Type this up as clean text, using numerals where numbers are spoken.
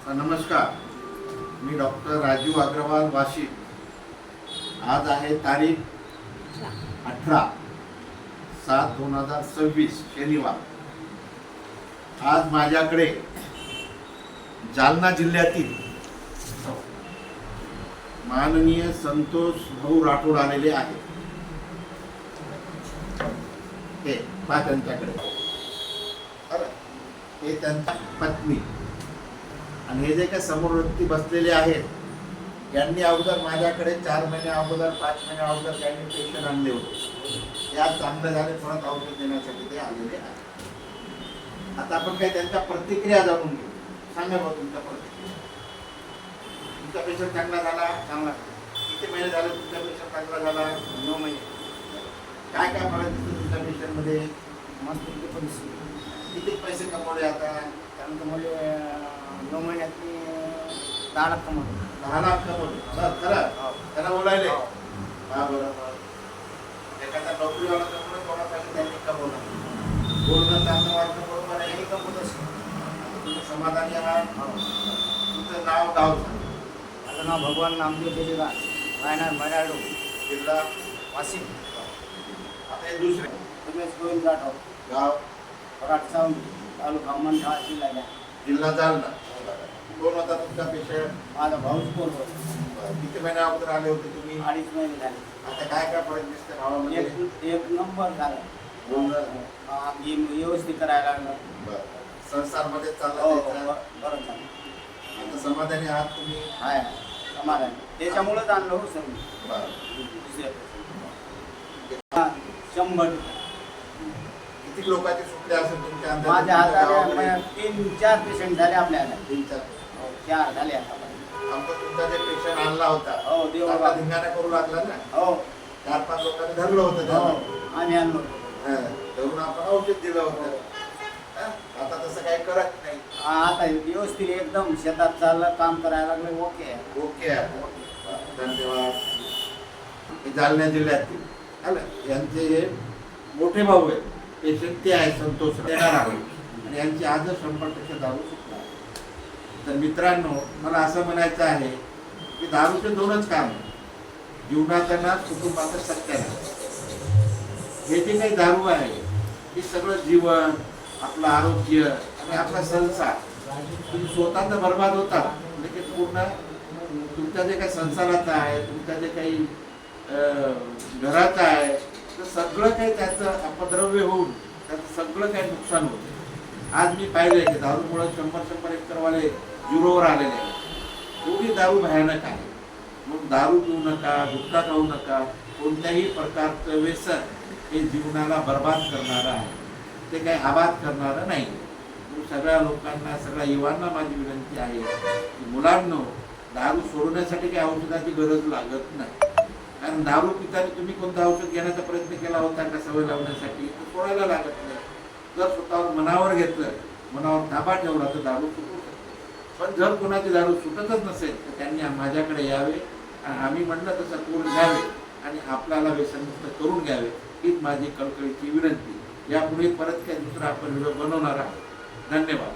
नमस्कार, मी डॉक्टर राजीव अग्रवाल वाशिम. आज आहे तारीख 18/7/2026 शनिवार. आज माझ्याकडे जालना जिल्ह्यातील माननीय संतोष भाऊ राठोड आलेले आहेत. हे पहा त्यांच्याकडे, हे त्यांची पत्नी आणि हे जे काही समोर व्यक्ती बसलेले आहेत, यांनी अगोदर माझ्याकडे 4 महिने अगोदर 5 महिने अगोदर त्यांनी पेशंट आणले होते. या चांगले झाले, परत औषध देण्यासाठी ते आलेले आहेत. आता आपण काही त्यांच्या प्रतिक्रिया जाणून घेऊ. सांगा बघ तुमच्या प्रतिक्रिया. तुमचा पेशंट चांगला झाला? चांगला. किती महिने झाले तुमचा पेशंट चांगला झाला? 9 महिने. काय काय फरक दिसतो तुमच्या पेशंटमध्ये? मस्त पैसे. किती पैसे कमवले आता? त्यानंतर मला 9 महिन्यात मी 10 लाख कमवले. 10 लाख कमवले. खरं त्यांना बोलायले. हा बरोबर. एखादा नोकरीवाला कमवलं, थोडा पैसा त्यांनी कमवला. पूर्ण चांगलं वाटलं, बरोबर आहे. कमवत असतो. तुम्ही समाधानी आहात? तुमचं नाव गाव सांगा. माझं नाव भगवान नामदेव बेलेगार, राहणार मराठो, जिल्हा वाशिम. आता हे दुसरे रमेश गोविंद राठोड, गाव पराठा, तालुका मंठा, जिल्हा घ्या. जिल्हा जालना. कोण होता तुमचा पेशंट? माझा भाऊच कोण होता. किती महिन्या अगोदर आले होते तुम्ही? 2.5 महिने झाले. आता काय काय फरक दिसते भावामध्ये? एक नंबर झाला. आम्ही व्यवस्थित करायला लागलं. संसारमध्ये चालला हो, त्याचा. बरं झालं. आता समाधानी आहात तुम्ही? आहे समाधान. त्याच्यामुळेच आणलं हो सर. बरं. दुसऱ्या 100. किती लोकांचे सुटले असेल तुमच्या अंदाजे? माझ्या हाताने गावाकडे? 3-4 पेशंट झाले आपल्याला. 3-4. 4 झाले आता. आमचा तुमचा जे पेशंट आणला होता, हो, देव त्याला धिंगाणा करू लागला ना. हो 4-5 लोकांनी धरलं होतं त्याला. हो आम्ही आणलो. धरून आपण औषध दिलं होतं. आता तसं काही करत नाही. आता व्यवस्थित एकदम शेतात चाललं, काम करायला लागलं. ओके ओके आहे. धन्यवाद. हे जालना जिल्ह्यातील यांचे हे मोठे भाऊ आहेत. पेशंट ते आहे संतोष देणार आहे आणि यांची आज 100% दारू सुटला आहे. तर मित्रांनो, मला असं म्हणायचं आहे की दारूचे 2च काम: जीवनाचं नाश, कुटुंबाचं सत्यानाश. हे जे काही दारू आहे, हे सगळं जीवन, आपलं आरोग्य आणि आपला संसार, तुम्ही स्वतः तर बर्बाद होता, म्हणजे पूर्ण तुमच्या जे काही संसाराचं आहे, तुमच्या जे काही घराचं आहे, तर सगळं काही त्याचं अपद्रव्य होऊन त्याचं सगळं काही नुकसान होतं. आज मी पाहिलंय की दारूमुळे 100 एकरवाले झिरोवर आलेले आहेत. एवढी दारू भयानक आहे. मग दारू पिऊ नका, गुटखा खाऊ नका. कोणत्याही प्रकारचं व्यसन हे जीवनाला बर्बाद करणारं आहे, ते काही आबाद करणारं नाही. सगळ्या लोकांना, सगळ्या युवांना माझी विनंती आहे की मुलांनो, दारू सोडवण्यासाठी काही औषधाची गरज लागत नाही. कारण दारू पिताना तुम्ही कोणतं औषध घेण्याचा प्रयत्न केला होता का सवय लावण्यासाठी? सोडायला लागत नाही. जर स्वतःवर मनावर घेतलं, मनावर ताबा ठेवला, तर दारू सुटू शकते. पण जर कोणाची दारू सुटतच नसेल, तर त्यांनी माझ्याकडे यावे आणि आम्ही म्हणलं तसं करून घ्यावे आणि आपल्याला व्यसनमुक्त करून घ्यावे. हीच माझी कळकळीची विनंती. यापुढे परत काही दुसरा आपण व्हिडिओ बनवणार आहोत. धन्यवाद.